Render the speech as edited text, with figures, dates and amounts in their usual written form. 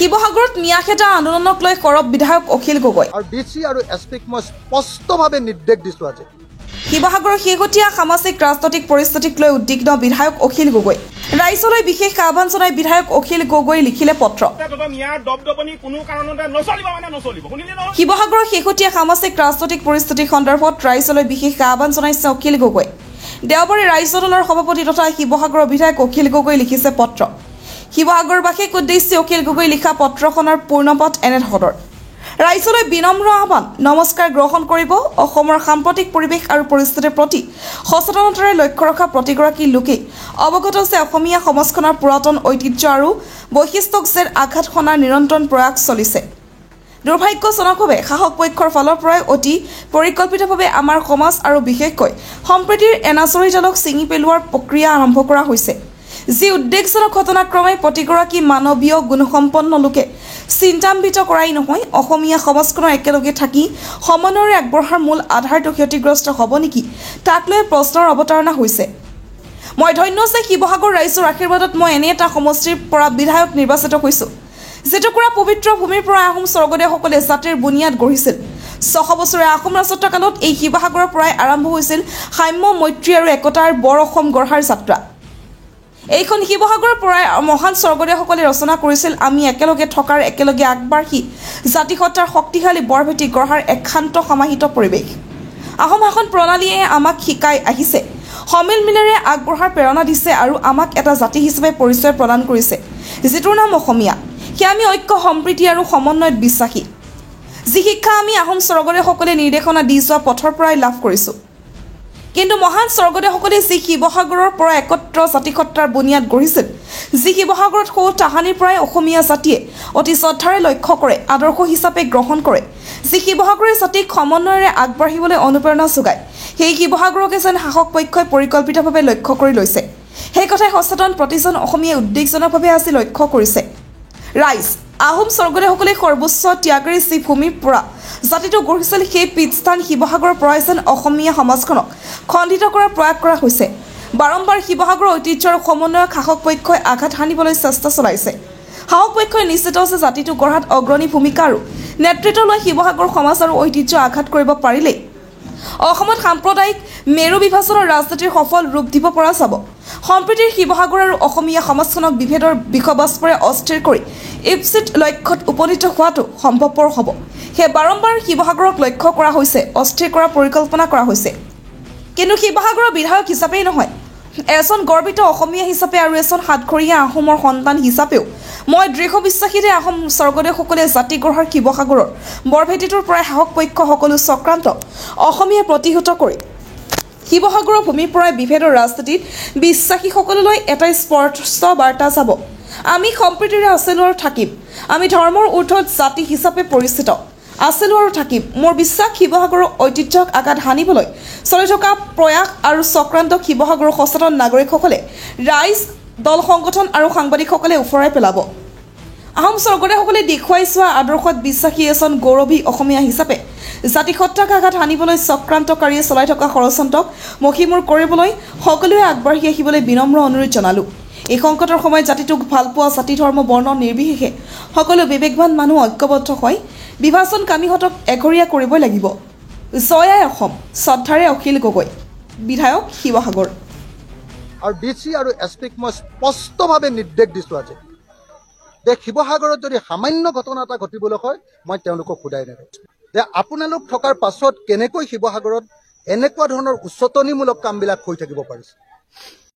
শিৱসাগৰত মিয়াখেদা আন্দোলনক লৈ সৰব বিধায়ক অখিল গগৈ আৰু ডিসি আৰু এসপিক মই স্পষ্টভাৱে নিৰ্দেশ দিছো আজি শিৱসাগৰৰ শেহতীয়া সামাজিক ৰাজনৈতিক পৰিস্থিতিক লৈ উদ্বিগ্ন বিধায়ক অখিল গগৈ ৰাইজলৈ বিশেষ আহ্বান জনাই বিধায়ক অখিল গগৈ লিখিলে পত্ৰ শিৱসাগৰৰ শেহতীয়া সামাজিক ৰাজনৈতিক পৰিস্থিতিৰ সন্দৰ্ভত ৰাইজলৈ বিশেষ আহ্বান জনাইছে অখিল গগৈ দেওবাৰে ৰাইজ দলৰ সভাপতি তথা শিৱসাগৰৰ বিধায়ক অখিল গগৈ লিখিছে পত্ৰ শিৱসাগৰবাসীক উদ্দেশ্যি অখিল গগৈ লিখা পত্ৰখনৰ পূৰ্ণপাত এনেধৰণৰ ৰাইজলৈ বিনম্ৰ আহ্বান নমস্কাৰ গ্ৰহণ কৰিব অসমৰ সাম্প্ৰতিক পৰিৱেশ আৰু পৰিস্থিতিৰ প্ৰতি সচেতনতাৰে লক্ষ্য ৰখা প্ৰতিগৰাকী লোকে অৱগত যে অসমীয়া সমাজখনৰ পুৰাতন ঐতিহ্য আৰু বৈশিষ্ট্যক যেন আঘাত সনাৰ নিৰন্তৰ প্ৰয়াস চলিছে দুৰ্ভাগ্যজনকভাৱে শাসক পক্ষৰ ফালৰ পৰাই অতি পৰিকল্পিতভাৱে আমাৰ সমাজ আৰু বিশেষকৈ সম্প্ৰীতিৰ এনাচৰি জালক ছিঙি পেলোৱাৰ প্ৰক্ৰিয়া আৰম্ভ কৰা হৈছে যি উদ্বেগজনক ঘটনাক্ৰমে প্ৰতিগৰাকী মানৱীয় গুণসম্পন্ন লোকে চিন্তান্বিত কৰাই নহয় অসমীয়া সমাজখনৰ একেলগে থাকি সমন্বয়ৰে আগবঢ়াৰ মূল আধাৰটো ক্ষতিগ্ৰস্ত হ'ব নেকি তাক লৈ প্ৰশ্নৰ অৱতাৰণা হৈছে মই ধন্য যে শিৱসাগৰ ৰাইজৰ আশীৰ্বাদত মই এনে এটা সমষ্টিৰ পৰা বিধায়ক নিৰ্বাচিত হৈছোঁ যেটুকুৰা পবিত্ৰ ভূমিৰ পৰা আহোম স্বৰ্গদেউসকলে জাতিৰ বুনিয়াদ গঢ়িছিল 600 বছৰীয়া আহোম ৰাজত্বকালত এই শিৱসাগৰৰ পৰাই আৰম্ভ হৈছিল সাম্য মৈত্ৰী আৰু একতাৰ বৰ অসম গঢ়াৰ যাত্ৰা এইখন শিৱসাগৰৰ পৰাই মহান স্বৰ্গদেউসকলে ৰচনা কৰিছিল আমি একেলগে থকাৰ একেলগে আগবাঢ়ি জাতিসত্তাৰ শক্তিশালী বৰভেটি গঢ়াৰ একান্ত সমাহিত পৰিৱেশ আহোম শাসন প্ৰণালীয়ে আমাক শিকাই আহিছে সমিল মিলেৰে আগবঢ়াৰ প্ৰেৰণা দিছে আৰু আমাক এটা জাতি হিচাপে পৰিচয় প্ৰদান কৰিছে যিটোৰ নাম অসমীয়া সেয়া আমি ঐক্য সম্প্ৰীতি আৰু সমন্বয়ত বিশ্বাসী যি শিক্ষা আমি আহোম স্বৰ্গদেউসকলে নিৰ্দেশনা দি যোৱা পথৰ পৰাই লাভ কৰিছোঁ কিন্তু মহান স্বৰ্গদেউসকলে যি শিৱসাগৰৰ পৰা একত্ৰ জাতিসত্তাৰ বুনিয়াদ গঢ়িছিল যি শিৱসাগৰত সৌ তাহানিৰ পৰাই অসমীয়া জাতিয়ে অতি শ্ৰদ্ধাৰে লক্ষ্য কৰে আদৰ্শ হিচাপে গ্ৰহণ কৰে যি শিৱসাগৰে জাতিক সমন্বয়েৰে আগবাঢ়িবলৈ অনুপ্ৰেৰণা যোগায় সেই শিৱসাগৰকে যেন শাসক পক্ষই পৰিকল্পিতভাৱে লক্ষ্য কৰি লৈছে সেই কথাই সচেতন প্ৰতিজন অসমীয়াই উদ্বেগজনকভাৱে আজি লক্ষ্য কৰিছে ৰাইজ আহোম স্বৰ্গদেউসকলে সৰ্বোচ্চ ত্যাগেৰে যি ভূমিৰ পৰা জাতিটো গঢ়িছিল সেই পীঠস্থান শিৱসাগৰৰ পৰাই যেন অসমীয়া সমাজখনক খণ্ডিত কৰাৰ প্ৰয়াস কৰা হৈছে বাৰম্বাৰ শিৱসাগৰৰ ঐতিহ্য আৰু সমন্বয়ক শাসক পক্ষই আঘাত সানিবলৈ চেষ্টা চলাইছে শাসক পক্ষই নিশ্চিত যে জাতিটো গঢ়াত অগ্ৰণী ভূমিকা আৰু নেতৃত্ব লৈ শিৱসাগৰ সমাজ আৰু ঐতিহ্য আঘাত কৰিব পাৰিলেই অসমত সাম্প্ৰদায়িক মেৰু বিভাজনৰ ৰাজনীতিৰ সফল ৰূপ দিব পৰা যাব সম্প্ৰীতিৰ শিৱসাগৰ আৰু অসমীয়া সমাজখনক বিভেদৰ বিষবাস্পৰে অস্থিৰ কৰি ইপ্সিত লক্ষ্যত উপনীত হোৱাটো সম্ভৱপৰ হ'ব সেই বাৰম্বাৰ শিৱসাগৰক লক্ষ্য কৰা হৈছে অস্থিৰ কৰাৰ পৰিকল্পনা কৰা হৈছে কিন্তু শিৱসাগৰৰ বিধায়ক হিচাপেই নহয় এজন গৰ্বিত অসমীয়া হিচাপে আৰু এজন হাতখৰীয়া আহোমৰ সন্তান হিচাপেও মই দৃঢ় বিশ্বাসী যে আহোম স্বৰ্গদেউসকলে জাতি গঢ়াৰ শিৱসাগৰৰ বৰভেটিটোৰ পৰাই শাসক পক্ষ সকলো চক্ৰান্ত অসমীয়া প্ৰতিহত কৰি শিৱসাগৰৰ ভূমিৰ পৰাই বিভেদৰ ৰাজনীতিত বিশ্বাসীসকললৈ এটা স্পষ্ট বাৰ্তা যাব আমি সম্প্ৰীতিৰে আছিলোঁ আৰু থাকিম আমি ধৰ্মৰ ঊৰ্ধত জাতি হিচাপে পৰিচিত আছিলোঁ আৰু থাকিম মোৰ বিশ্বাস শিৱসাগৰৰ ঐতিহ্যক আঘাত সানিবলৈ চলি থকা প্ৰয়াস আৰু চক্ৰান্তক শিৱসাগৰৰ সচেতন নাগৰিকসকলে ৰাইজ দল সংগঠন আৰু সাংবাদিকসকলে উফৰাই পেলাব আহোম স্বৰ্গদেউসকলে দেখুৱাই চোৱা আদৰ্শত বিশ্বাসী এজন গৌৰৱী অসমীয়া হিচাপে জাতিসত্তাক আঘাত সানিবলৈ চক্ৰান্তকাৰীয়ে চলাই থকা ষড়যন্ত্ৰক মষিমূৰ কৰিবলৈ সকলোৱে আগবাঢ়ি আহিবলৈ বিনম্ৰ অনুৰোধ জনালোঁ এই সংকটৰ সময়ত জাতিটোক ভালপোৱা জাতি ধৰ্ম বৰ্ণ নিৰ্বিশেষে সকলো বিবেকবান মানুহ ঐক্যবদ্ধ হৈ বিভাজনকামীহঁতক এঘৰীয়া কৰিবই লাগিব জয় আই অসম শ্ৰদ্ধাৰে অখিল গগৈ বিধায়ক শিৱসাগৰ আৰু ডিসি আৰু এসপিক মই স্পষ্টভাৱে নিৰ্দেশ দিছো আজি যে শিৱসাগৰত যদি সামান্য ঘটনা এটা ঘটিবলৈ হয় মই তেওঁলোকক সোধাই নাথাকিম যে আপোনালোক থকাৰ পাছত কেনেকৈ শিৱসাগৰত এনেকুৱা ধৰণৰ উচতনিমূলক কামবিলাক হৈ থাকিব পাৰিছে